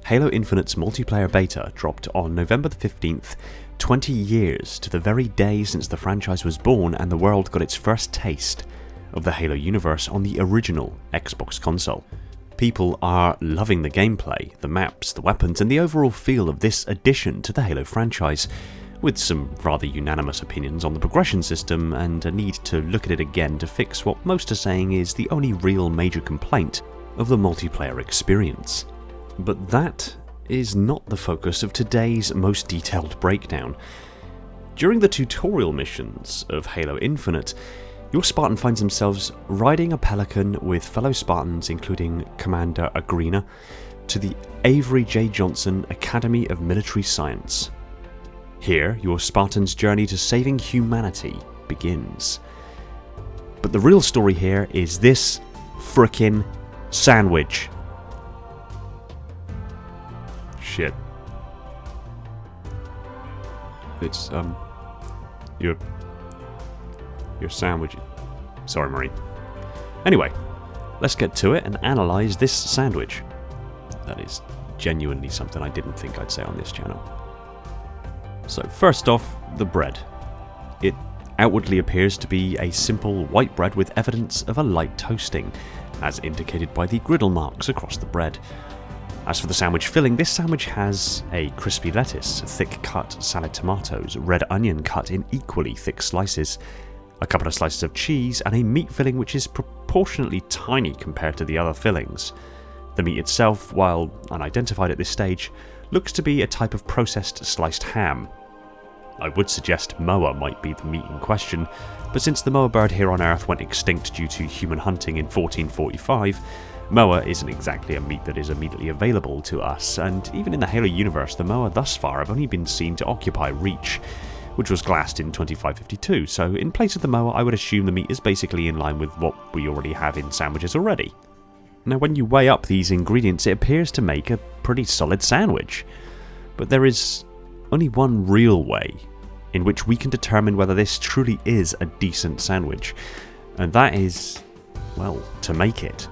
Halo Infinite's multiplayer beta dropped on November the 15th, 20 years to the very day since the franchise was born and the world got its first taste of the Halo universe on the original Xbox console. People are loving the gameplay, the maps, the weapons, and the overall feel of this addition to the Halo franchise, with some rather unanimous opinions on the progression system and a need to look at it again to fix what most are saying is the only real major complaint of the multiplayer experience. But that is not the focus of today's most detailed breakdown. During the tutorial missions of Halo Infinite, your Spartan finds themselves riding a Pelican with fellow Spartans including Commander Agrena to the Avery J. Johnson Academy of Military Science. Here, your Spartan's journey to saving humanity begins. But the real story here is this frickin' sandwich. Shit. It's, your sandwich. Sorry, Marine. Anyway, let's get to it and analyse this sandwich. That is genuinely something I didn't think I'd say on this channel. So first off, the bread. It outwardly appears to be a simple white bread with evidence of a light toasting, as indicated by the griddle marks across the bread. As for the sandwich filling, this sandwich has a crispy lettuce, thick cut salad tomatoes, red onion cut in equally thick slices, a couple of slices of cheese, and a meat filling which is proportionately tiny compared to the other fillings. The meat itself, while unidentified at this stage, looks to be a type of processed sliced ham. I would suggest moa might be the meat in question, but since the moa bird here on Earth went extinct due to human hunting in 1445, moa isn't exactly a meat that is immediately available to us, and even in the Halo universe, the moa thus far have only been seen to occupy Reach, which was glassed in 2552, so in place of the moa I would assume the meat is basically in line with what we already have in sandwiches already. Now when you weigh up these ingredients, it appears to make a pretty solid sandwich, but there is only one real way in which we can determine whether this truly is a decent sandwich, and that is, well, to make it.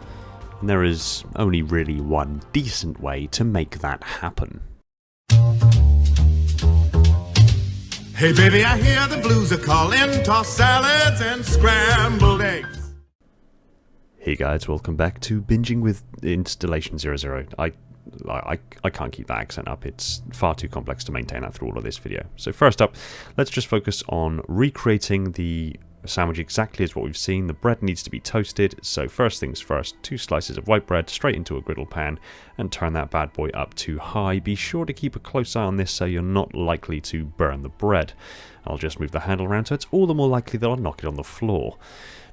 And there is only really one decent way to make that happen. Hey baby, I hear the blues are calling, toss salads and scrambled eggs. Hey guys, welcome back to Binging with Installation 00. I can't keep that accent up, it's far too complex to maintain that through all of this video. So first up, let's just focus on recreating the sandwich exactly as what we've seen. The bread needs to be toasted, so first things first, 2 slices of white bread straight into a griddle pan and turn that bad boy up to high. Be sure to keep a close eye on this so you're not likely to burn the bread. I'll just move the handle around so it's all the more likely that I'll knock it on the floor.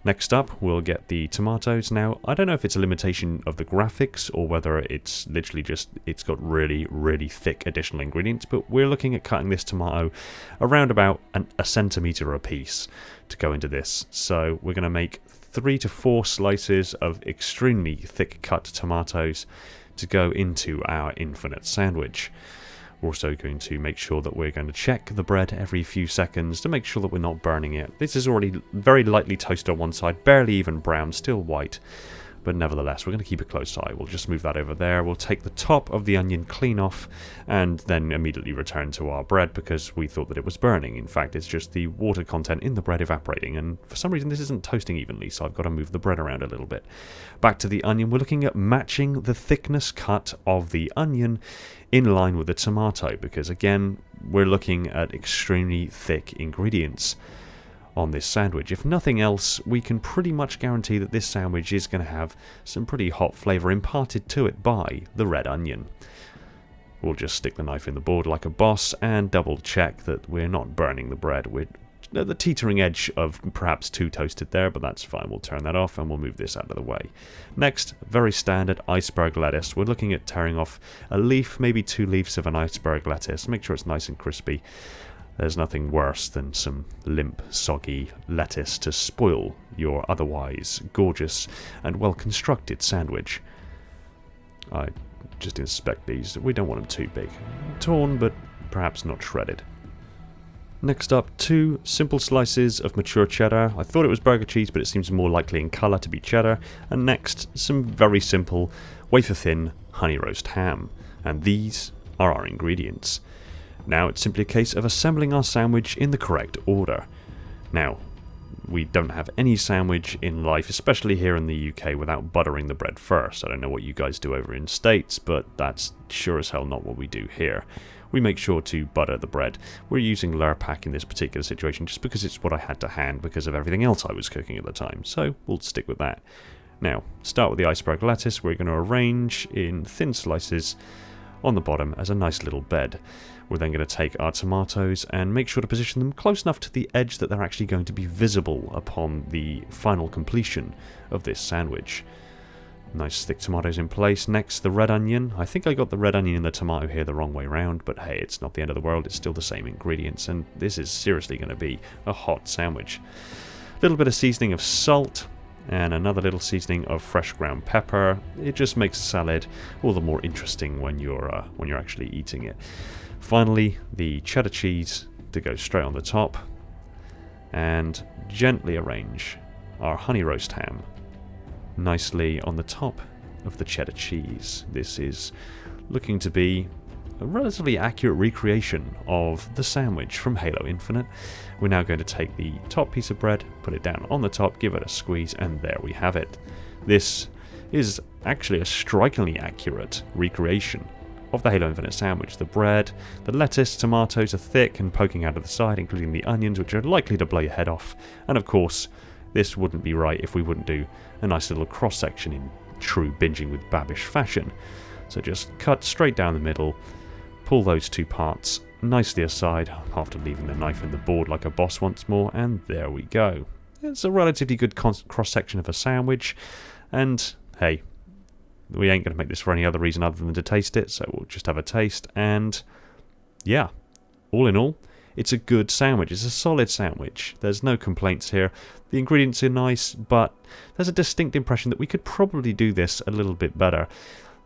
Next up, we'll get the tomatoes. Now, I don't know if it's a limitation of the graphics or whether it's literally just, it's got really, really thick additional ingredients, but we're looking at cutting this tomato around about a centimetre a piece to go into this. So we're going to make 3 to 4 slices of extremely thick cut tomatoes to go into our Infinite sandwich. We're also going to make sure that we're going to check the bread every few seconds to make sure that we're not burning it. This is already very lightly toasted on one side, barely even brown, still white. But nevertheless, we're going to keep a close eye. We'll just move that over there. We'll take the top of the onion clean off and then immediately return to our bread because we thought that it was burning. In fact, it's just the water content in the bread evaporating, and for some reason this isn't toasting evenly, so I've got to move the bread around a little bit. Back to the onion, we're looking at matching the thickness cut of the onion in line with the tomato because, again, we're looking at extremely thick ingredients on this sandwich. If nothing else, we can pretty much guarantee that this sandwich is going to have some pretty hot flavour imparted to it by the red onion. We'll just stick the knife in the board like a boss and double check that we're not burning the bread. We're at the teetering edge of perhaps too toasted there, but that's fine. We'll turn that off and we'll move this out of the way. Next, very standard iceberg lettuce. We're looking at tearing off a leaf, maybe 2 leaves of an iceberg lettuce. Make sure it's nice and crispy. There's nothing worse than some limp, soggy lettuce to spoil your otherwise gorgeous and well-constructed sandwich. I just inspect these. We don't want them too big. Torn, but perhaps not shredded. Next up, 2 simple slices of mature cheddar. I thought it was burger cheese, but it seems more likely in colour to be cheddar. And next, some very simple, wafer-thin honey roast ham. And these are our ingredients. Now it's simply a case of assembling our sandwich in the correct order. Now, we don't have any sandwich in life, especially here in the UK, without buttering the bread first. I don't know what you guys do over in States, but that's sure as hell not what we do here. We make sure to butter the bread. We're using Lurpak in this particular situation just because it's what I had to hand because of everything else I was cooking at the time, so we'll stick with that. Now, start with the iceberg lettuce. We're going to arrange in thin slices on the bottom as a nice little bed. We're then going to take our tomatoes and make sure to position them close enough to the edge that they're actually going to be visible upon the final completion of this sandwich. Nice thick tomatoes in place. Next, the red onion. I think I got the red onion and the tomato here the wrong way round, but hey, it's not the end of the world. It's still the same ingredients, and this is seriously going to be a hot sandwich. A little bit of seasoning of salt, and another little seasoning of fresh ground pepper. It just makes the salad all the more interesting when you're actually eating it. Finally, the cheddar cheese to go straight on the top, and gently arrange our honey roast ham nicely on the top of the cheddar cheese. This is looking to be a relatively accurate recreation of the sandwich from Halo Infinite. We're now going to take the top piece of bread, put it down on the top, give it a squeeze, and there we have it. This is actually a strikingly accurate recreation of the Halo Infinite sandwich. The bread, the lettuce, tomatoes are thick and poking out of the side, including the onions, which are likely to blow your head off. And of course, this wouldn't be right if we wouldn't do a nice little cross-section in true binging with Babish fashion. So just cut straight down the middle, pull those 2 parts nicely aside after leaving the knife in the board like a boss once more, and there we go. It's a relatively good cross-section of a sandwich, and hey, we ain't going to make this for any other reason other than to taste it, so we'll just have a taste, and yeah, all in all, it's a good sandwich. It's a solid sandwich. There's no complaints here. The ingredients are nice, but there's a distinct impression that we could probably do this a little bit better.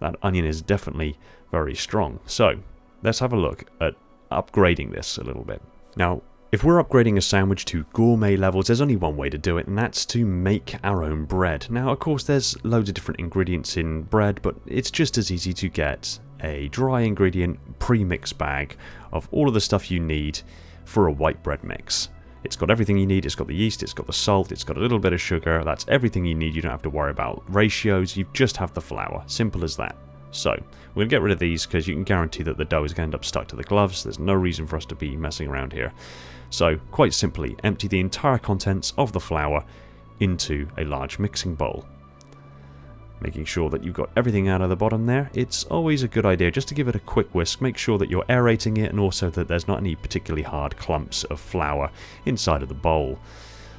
That onion is definitely very strong. So, let's have a look at upgrading this a little bit. Now, if we're upgrading a sandwich to gourmet levels, there's only one way to do it, and that's to make our own bread. Now, of course, there's loads of different ingredients in bread, but it's just as easy to get a dry ingredient pre-mix bag of all of the stuff you need for a white bread mix. It's got everything you need. It's got the yeast, it's got the salt, it's got a little bit of sugar. That's everything you need. You don't have to worry about ratios. You just have the flour. Simple as that. So, we're going to get rid of these because you can guarantee that the dough is going to end up stuck to the gloves. There's no reason for us to be messing around here. So, quite simply, empty the entire contents of the flour into a large mixing bowl. Making sure that you've got everything out of the bottom there. It's always a good idea just to give it a quick whisk. Make sure that you're aerating it and also that there's not any particularly hard clumps of flour inside of the bowl.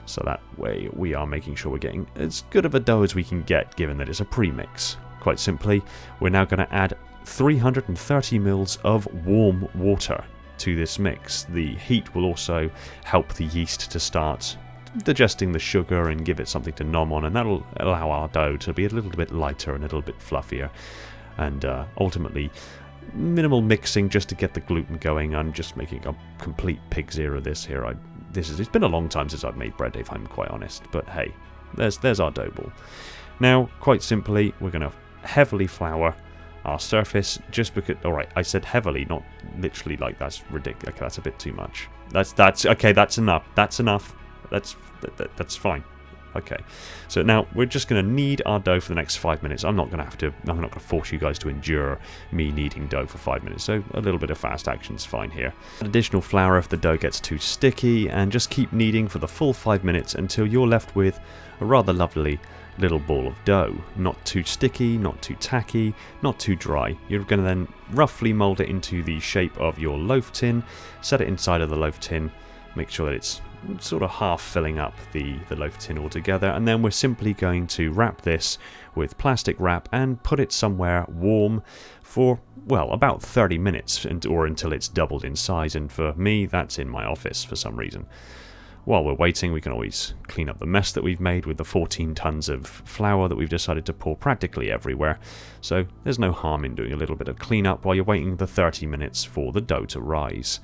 So that way we are making sure we're getting as good of a dough as we can get, given that it's a premix. Quite simply, we're now going to add 330 ml of warm water to this mix. The heat will also help the yeast to start digesting the sugar and give it something to nom on, and that'll allow our dough to be a little bit lighter and a little bit fluffier. And ultimately, minimal mixing just to get the gluten going. I'm just making a complete pig's ear of this here. It's been a long time since I've made bread, if I'm quite honest, but hey, there's our dough ball. Now, quite simply, we're going to heavily flour our surface, just because, alright, I said heavily, not literally, like that's ridiculous. Okay, that's a bit too much. That's okay, that's enough. That's fine. Okay, so now we're just going to knead our dough for the next 5 minutes. I'm not going to force you guys to endure me kneading dough for 5 minutes, so a little bit of fast action is fine here. Additional flour if the dough gets too sticky, and just keep kneading for the full 5 minutes until you're left with a rather lovely little ball of dough. Not too sticky, not too tacky, not too dry. You're going to then roughly mold it into the shape of your loaf tin, set it inside of the loaf tin, make sure that it's sort of half filling up the loaf tin altogether, and then we're simply going to wrap this with plastic wrap and put it somewhere warm for, well, about 30 minutes or until it's doubled in size, and for me that's in my office for some reason. While we're waiting, we can always clean up the mess that we've made with the 14 tons of flour that we've decided to pour practically everywhere, so there's no harm in doing a little bit of cleanup while you're waiting the 30 minutes for the dough to rise.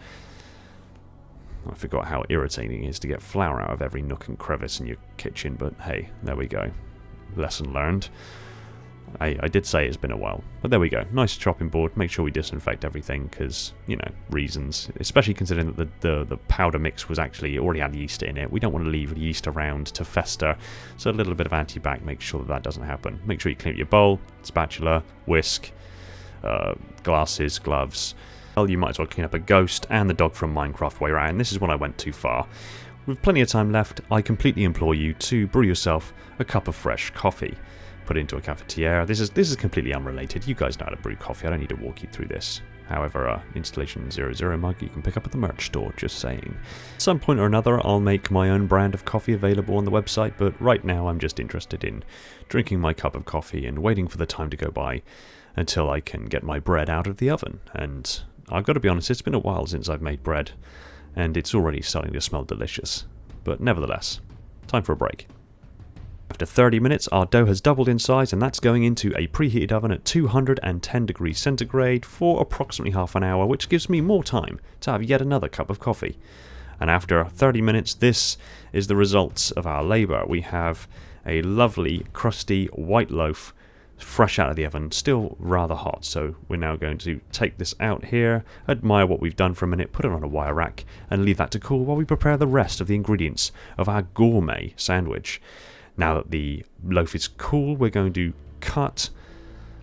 I forgot how irritating it is to get flour out of every nook and crevice in your kitchen, but hey, there we go. Lesson learned. I did say it's been a while, but there we go. Nice chopping board. Make sure we disinfect everything because, you know, reasons. Especially considering that the powder mix was actually already had yeast in it. We don't want to leave yeast around to fester, so a little bit of anti-bac makes sure that that doesn't happen. Make sure you clean up your bowl, spatula, whisk, glasses, gloves. Well, you might as well clean up a ghost and the dog from Minecraft while you're at, and this is when I went too far. With plenty of time left, I completely implore you to brew yourself a cup of fresh coffee. Put it into a cafetiere. This is completely unrelated. You guys know how to brew coffee. I don't need to walk you through this. However, Installation 00 mug you can pick up at the merch store, just saying. At some point or another, I'll make my own brand of coffee available on the website, but right now I'm just interested in drinking my cup of coffee and waiting for the time to go by until I can get my bread out of the oven. And I've got to be honest, it's been a while since I've made bread, and it's already starting to smell delicious. But nevertheless, time for a break. After 30 minutes, our dough has doubled in size, and that's going into a preheated oven at 210 degrees centigrade for approximately half an hour, which gives me more time to have yet another cup of coffee. And after 30 minutes, this is the results of our labour. We have a lovely, crusty white loaf, fresh out of the oven, still rather hot. So we're now going to take this out here, admire what we've done for a minute, put it on a wire rack, and leave that to cool while we prepare the rest of the ingredients of our gourmet sandwich. Now that the loaf is cool, we're going to cut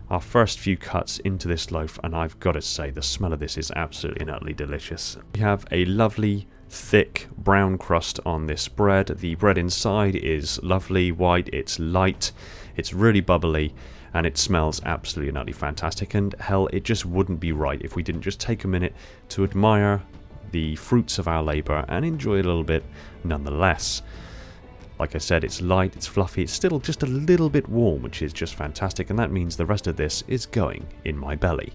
our first few cuts into this loaf, and I've got to say the smell of this is absolutely and utterly delicious. We have a lovely thick brown crust on this bread. The bread inside is lovely white, it's light, it's really bubbly, and it smells absolutely and utterly fantastic. And hell, it just wouldn't be right if we didn't just take a minute to admire the fruits of our labour and enjoy it a little bit nonetheless. Like I said, it's light, it's fluffy, it's still just a little bit warm, which is just fantastic, and that means the rest of this is going in my belly.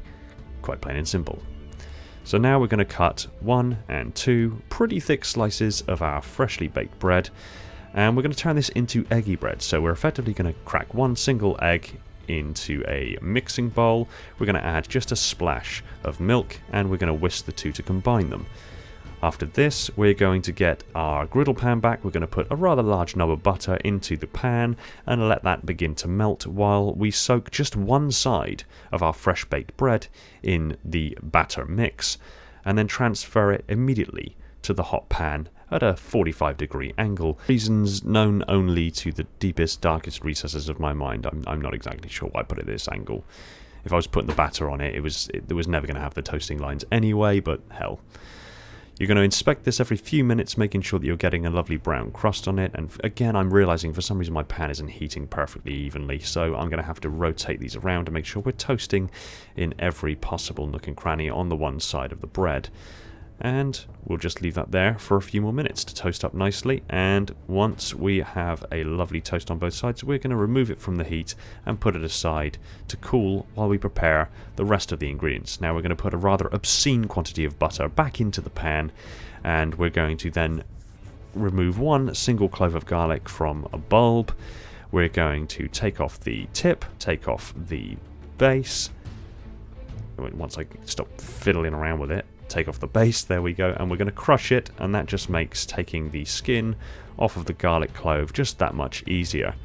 Quite plain and simple. So now we're going to cut 1 and 2 pretty thick slices of our freshly baked bread, and we're going to turn this into eggy bread. So we're effectively going to crack one single egg into a mixing bowl. We're going to add just a splash of milk, and we're going to whisk the two to combine them. After this, we're going to get our griddle pan back. We're going to put a rather large knob of butter into the pan and let that begin to melt while we soak just one side of our fresh baked bread in the batter mix, and then transfer it immediately to the hot pan at a 45-degree angle. Reasons known only to the deepest, darkest recesses of my mind. I'm not exactly sure why I put it at this angle. If I was putting the batter on it, it was never going to have the toasting lines anyway, but hell. You're going to inspect this every few minutes, making sure that you're getting a lovely brown crust on it. And again, I'm realizing for some reason my pan isn't heating perfectly evenly, so I'm going to have to rotate these around to make sure we're toasting in every possible nook and cranny on the one side of the bread. And we'll just leave that there for a few more minutes to toast up nicely. And once we have a lovely toast on both sides, we're going to remove it from the heat and put it aside to cool while we prepare the rest of the ingredients. Now we're going to put a rather obscene quantity of butter back into the pan, and we're going to then remove one single clove of garlic from a bulb. We're going to take off the tip, take off the base. Once I stop fiddling around with it, take off the base, there we go, and we're going to crush it, and that just makes taking the skin off of the garlic clove just that much easier.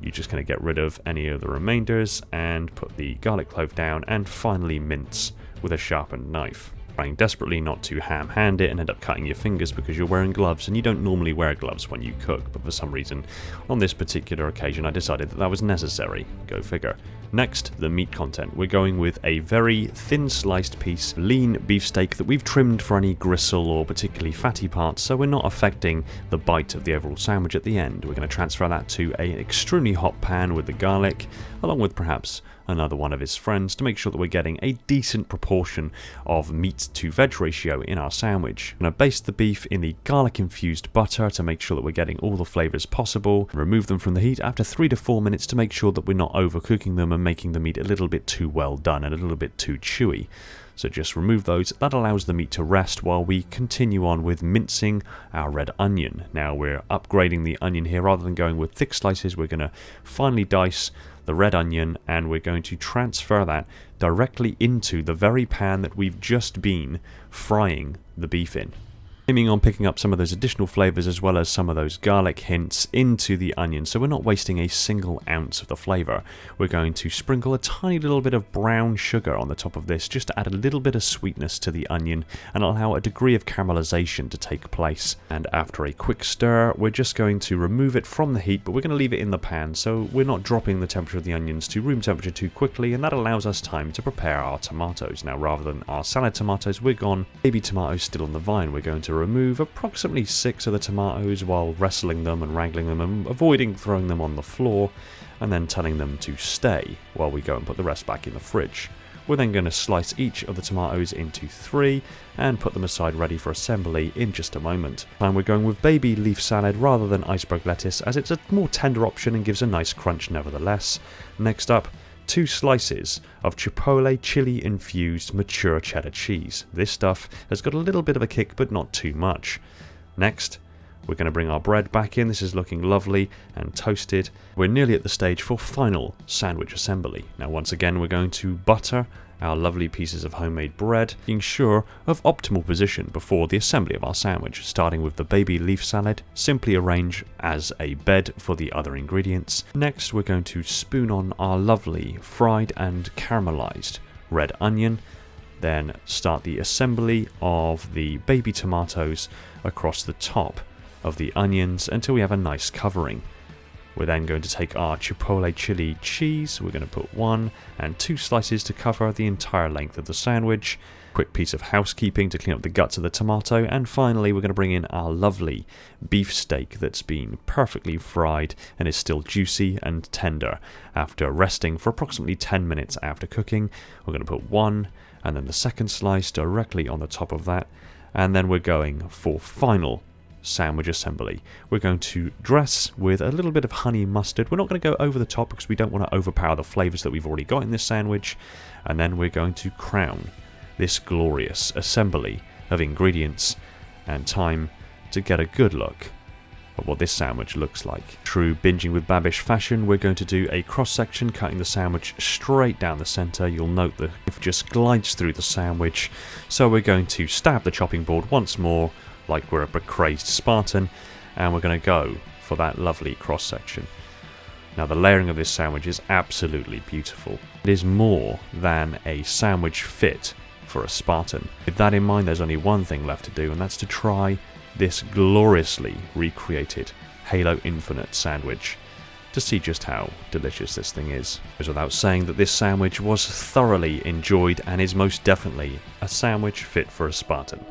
You're just going to get rid of any of the remainders and put the garlic clove down and finally mince with a sharpened knife. Trying desperately not to ham-hand it and end up cutting your fingers because you're wearing gloves, and you don't normally wear gloves when you cook, but for some reason on this particular occasion I decided that was necessary. Go figure. Next, the meat content. We're going with a very thin sliced piece, lean beefsteak that we've trimmed for any gristle or particularly fatty parts, so we're not affecting the bite of the overall sandwich at the end. We're going to transfer that to an extremely hot pan with the garlic, along with perhaps another one of his friends, to make sure that we're getting a decent proportion of meat to veg ratio in our sandwich. I'm going to baste the beef in the garlic infused butter to make sure that we're getting all the flavours possible. Remove them from the heat after 3 to 4 minutes to make sure that we're not overcooking them and making the meat a little bit too well done and a little bit too chewy. So just remove those. That allows the meat to rest while we continue on with mincing our red onion. Now we're upgrading the onion here. Rather than going with thick slices, we're going to finely dice the red onion, and we're going to transfer that directly into the very pan that we've just been frying the beef in. aiming on picking up some of those additional flavours as well as some of those garlic hints into the onion, so we're not wasting a single ounce of the flavour. We're going to sprinkle a tiny little bit of brown sugar on the top of this just to add a little bit of sweetness to the onion and allow a degree of caramelisation to take place. And after a quick stir, we're just going to remove it from the heat, but we're going to leave it in the pan so we're not dropping the temperature of the onions to room temperature too quickly, and that allows us time to prepare our tomatoes. Now, rather than our salad tomatoes, we're gone baby tomatoes still on the vine. We're going to remove approximately 6 of the tomatoes while wrestling them and wrangling them and avoiding throwing them on the floor, and then telling them to stay while we go and put the rest back in the fridge. We're then going to slice each of the tomatoes into 3 and put them aside ready for assembly in just a moment. And we're going with baby leaf salad rather than iceberg lettuce, as it's a more tender option and gives a nice crunch nevertheless. Next up, 2 slices of chipotle chili infused mature cheddar cheese. This stuff has got a little bit of a kick but not too much. Next, we're going to bring our bread back in. This is looking lovely and toasted. We're nearly at the stage for final sandwich assembly. Now once again we're going to butter our lovely pieces of homemade bread, being sure of optimal position before the assembly of our sandwich. Starting with the baby leaf salad, simply arrange as a bed for the other ingredients. Next we're going to spoon on our lovely fried and caramelized red onion, then start the assembly of the baby tomatoes across the top of the onions until we have a nice covering. We're then going to take our chipotle chili cheese. We're going to put 1 and 2 slices to cover the entire length of the sandwich. Quick piece of housekeeping to clean up the guts of the tomato. And finally we're going to bring in our lovely beef steak that's been perfectly fried and is still juicy and tender. After resting for approximately 10 minutes after cooking, we're going to put 1 and then the second slice directly on the top of that. And then we're going for final sandwich assembly. We're going to dress with a little bit of honey mustard. We're not going to go over the top because we don't want to overpower the flavours that we've already got in this sandwich. And then we're going to crown this glorious assembly of ingredients, and time to get a good look at what this sandwich looks like. True binging with Babish fashion, we're going to do a cross section, cutting the sandwich straight down the centre. You'll note that it just glides through the sandwich. So we're going to stab the chopping board once more like we're a crazed Spartan, and we're going to go for that lovely cross section. Now the layering of this sandwich is absolutely beautiful. It is more than a sandwich fit for a Spartan. With that in mind, there's only one thing left to do, and that's to try this gloriously recreated Halo Infinite sandwich to see just how delicious this thing is. It goes without saying that this sandwich was thoroughly enjoyed and is most definitely a sandwich fit for a Spartan.